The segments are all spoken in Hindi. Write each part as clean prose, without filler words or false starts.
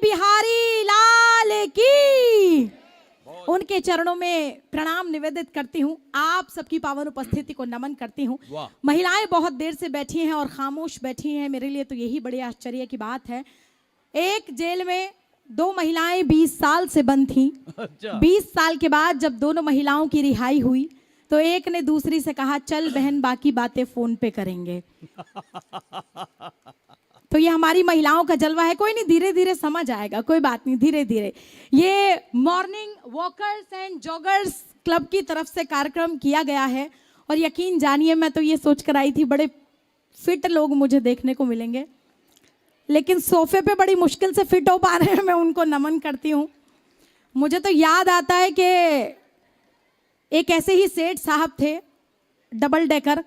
बिहारी लाल की, उनके चरणों में प्रणाम निवेदित करती हूँ। आप सबकी पावन उपस्थिति को नमन करती हूँ। महिलाएं बहुत देर से बैठी हैं और खामोश बैठी हैं, मेरे लिए तो यही बड़े आश्चर्य की बात है। एक जेल में 2 महिलाएं 20 साल से बंद थीं। 20 साल के बाद जब दोनों महिलाओं की रिहाई हुई तो एक ने दूसरी से कहा, चल बहन बाकी बातें फोन पे करेंगे। तो ये हमारी महिलाओं का जलवा है। कोई नहीं, धीरे धीरे समझ आएगा, कोई बात नहीं, धीरे धीरे। ये morning walkers and joggers club की तरफ से कार्यक्रम किया गया है और यकीन जानिए मैं तो ये सोच कर आई थी बड़े फिट लोग मुझे देखने को मिलेंगे, लेकिन सोफे पे बड़ी मुश्किल से फिट हो पा रहे हैं। मैं उनको नमन करती हूँ। मुझे तो याद आता है कि एक ऐसे ही सेठ साहब थे, डबल डेकर।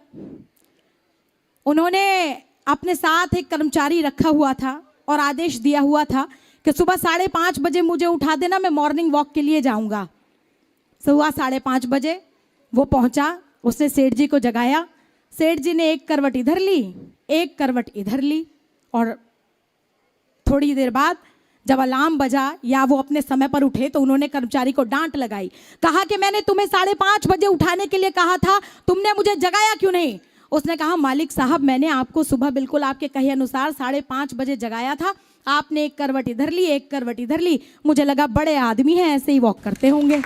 उन्होंने अपने साथ एक कर्मचारी रखा हुआ था और आदेश दिया हुआ था कि सुबह 5:30 बजे मुझे उठा देना, मैं मॉर्निंग वॉक के लिए जाऊंगा। सुबह 5:30 बजे वो पहुंचा, उसने सेठ जी को जगाया। सेठ जी ने एक करवट इधर ली, एक करवट इधर ली और थोड़ी देर बाद जब अलार्म बजा या वो अपने समय पर उठे तो उन्होंने कर्मचारी को डांट लगाई, कहा कि मैंने तुम्हें 5:30 बजे उठाने के लिए कहा था, तुमने मुझे जगाया क्यों नहीं? उसने कहा, मालिक साहब मैंने आपको सुबह बिल्कुल आपके कहे अनुसार 5:30 बजे जगाया था, आपने एक करवट इधर ली, एक करवट इधर ली, मुझे लगा बड़े आदमी हैं ऐसे ही वॉक करते होंगे।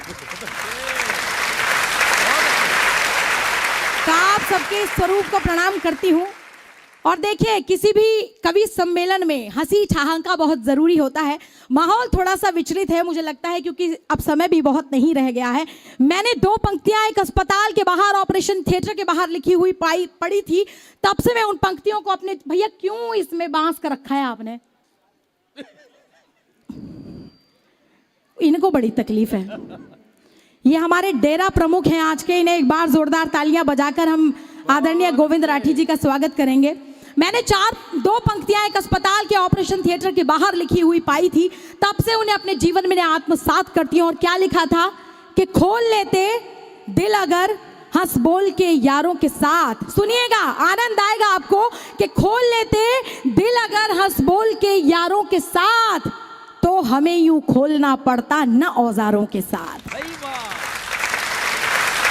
तो आप सबके स्वरूप को प्रणाम करती हूँ। और देखिए, किसी भी कवि सम्मेलन में हंसी ठहाका बहुत ज़रूरी होता है। माहौल थोड़ा सा विचलित है मुझे लगता है, क्योंकि अब समय भी बहुत नहीं रह गया है। मैंने 2 पंक्तियां एक अस्पताल के बाहर, ऑपरेशन थिएटर के बाहर लिखी हुई पढ़ी थी, तब से मैं उन पंक्तियों को अपने, भैया क्यों इसमें बांस का रखा है आपने? इनको बड़ी तकलीफ है। ये हमारे डेरा प्रमुख हैं आज के, इन्हें एक बार जोरदार तालियां बजाकर हम आदरणीय गोविंद राठी जी का स्वागत करेंगे। मैंने 2 पंक्तियां एक अस्पताल के ऑपरेशन थिएटर के बाहर लिखी हुई पाई थी, तब से उन्हें अपने जीवन में आत्मसात करती हूं। और क्या लिखा था कि खोल लेते दिल अगर हंस बोल के यारों के साथ। सुनिएगा, आनंद आएगा आपको कि खोल लेते दिल अगर हंस बोल के यारों के साथ, तो हमें यूं खोलना पड़ता न औजारों के साथ।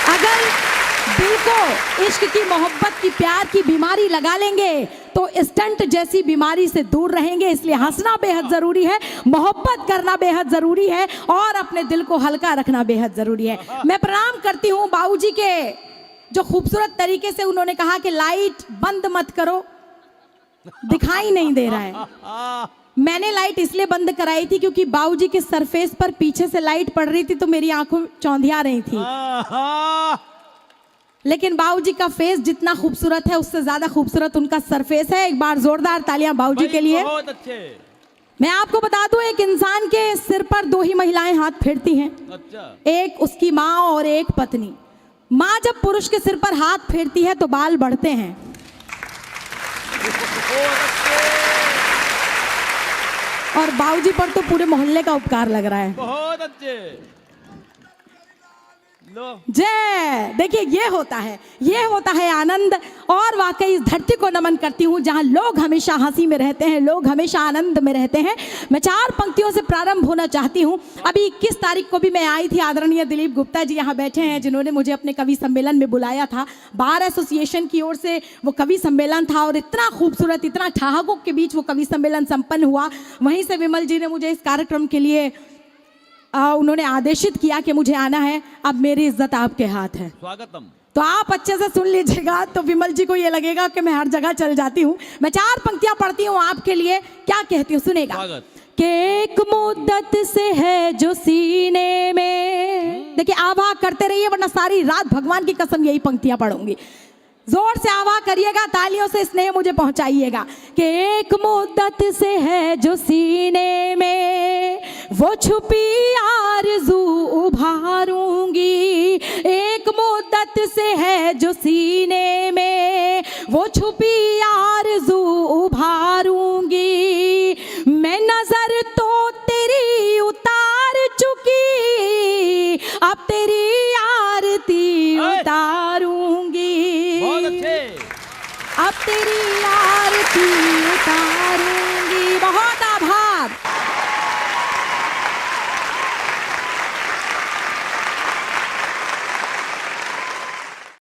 अगर दिल को इश्क की, मोहब्बत की, प्यार की बीमारी लगा लेंगे तो स्टंट जैसी बीमारी से दूर रहेंगे। इसलिए हंसना बेहद जरूरी है, मोहब्बत करना बेहद जरूरी है और अपने दिल को हल्का रखना बेहद जरूरी है। मैं प्रणाम करती हूँ बाबूजी के, जो खूबसूरत तरीके से उन्होंने कहा कि लाइट बंद मत करो, दिखाई नहीं दे रहा है। मैंने लाइट इसलिए बंद कराई थी क्योंकि बाबूजी के सरफेस पर पीछे से लाइट पड़ रही थी तो मेरी आंखों चौंधिया रही थी। लेकिन बाबूजी का फेस जितना खूबसूरत है उससे ज्यादा खूबसूरत उनका सरफेस है। एक बार जोरदार तालियां बाबूजी के लिए। बहुत अच्छे। मैं आपको बता दूं, एक इंसान के सिर पर 2 ही महिलाएं हाथ फेरती हैं। अच्छा। एक उसकी माँ और एक पत्नी। माँ जब पुरुष के सिर पर हाथ फेरती है तो बाल बढ़ते हैं, और बाबूजी पर तो पूरे मोहल्ले का उपकार लग रहा है। बहुत अच्छे। जय। देखिए, ये होता है आनंद। और वाकई इस धरती को नमन करती हूँ जहाँ लोग हमेशा हंसी में रहते हैं, लोग हमेशा आनंद में रहते हैं। मैं 4 पंक्तियों से प्रारंभ होना चाहती हूँ। अभी 21 तारीख को भी मैं आई थी, आदरणीय दिलीप गुप्ता जी यहाँ बैठे हैं जिन्होंने मुझे अपने कवि सम्मेलन में बुलाया था। बार एसोसिएशन की ओर से वो कवि सम्मेलन था और इतना खूबसूरत, इतना ठहाकों के बीच वो कवि सम्मेलन संपन्न हुआ। वहीं से विमल जी ने मुझे इस कार्यक्रम के लिए उन्होंने आदेशित किया कि मुझे आना है। अब मेरी इज्जत आपके हाथ है, स्वागतम। तो आप अच्छे से सुन लीजिएगा, तो विमल जी को ये लगेगा कि मैं हर जगह चल जाती हूँ। मैं 4 पंक्तियां पढ़ती हूँ आपके लिए, क्या कहती हूँ सुनेगा। कि एक मुद्दत से है जो सीने में, देखिए आवाह करते रहिए वरना सारी रात भगवान की कसम यही पंक्तियां पढ़ूंगी। जोर से आवाह करिएगा, तालियों से स्नेह मुझे पहुंचाइएगा। कि एक मुद्दत से है जो सीने में, वो छुपी आरज़ू उभारूंगी। एक मुद्दत से है जो सीने में, वो छुपी आरज़ू उभारूंगी। मैं नजर तो तेरी उतार चुकी, अब तेरी आरती उतारूंगी। बहुत अच्छे। अब तेरी आरती उतार